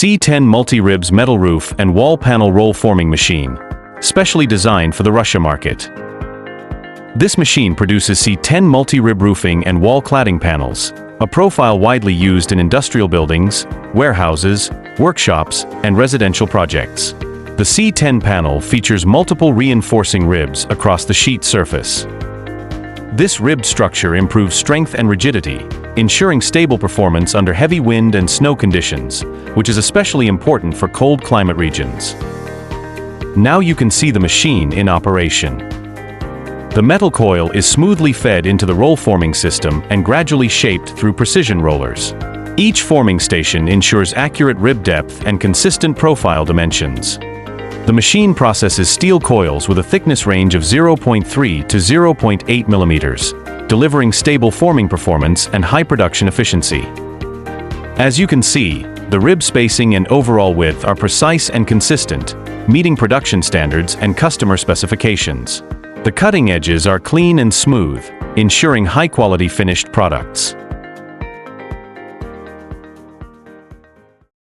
C10 multi-ribs metal roof and wall panel roll forming machine, specially designed for the Russia market. This machine produces C10 multi-rib roofing and wall cladding panels, a profile widely used in industrial buildings, warehouses, workshops, and residential projects. The C10 panel features multiple reinforcing ribs across the sheet surface. This ribbed structure improves strength and rigidity, ensuring stable performance under heavy wind and snow conditions, which is especially important for cold climate regions. Now you can see the machine in operation. The metal coil is smoothly fed into the roll forming system and gradually shaped through precision rollers. Each forming station ensures accurate rib depth and consistent profile dimensions. The machine processes steel coils with a thickness range of 0.3 to 0.8 millimeters, delivering stable forming performance and high production efficiency. As you can see, the rib spacing and overall width are precise and consistent, meeting production standards and customer specifications. The cutting edges are clean and smooth, ensuring high-quality finished products.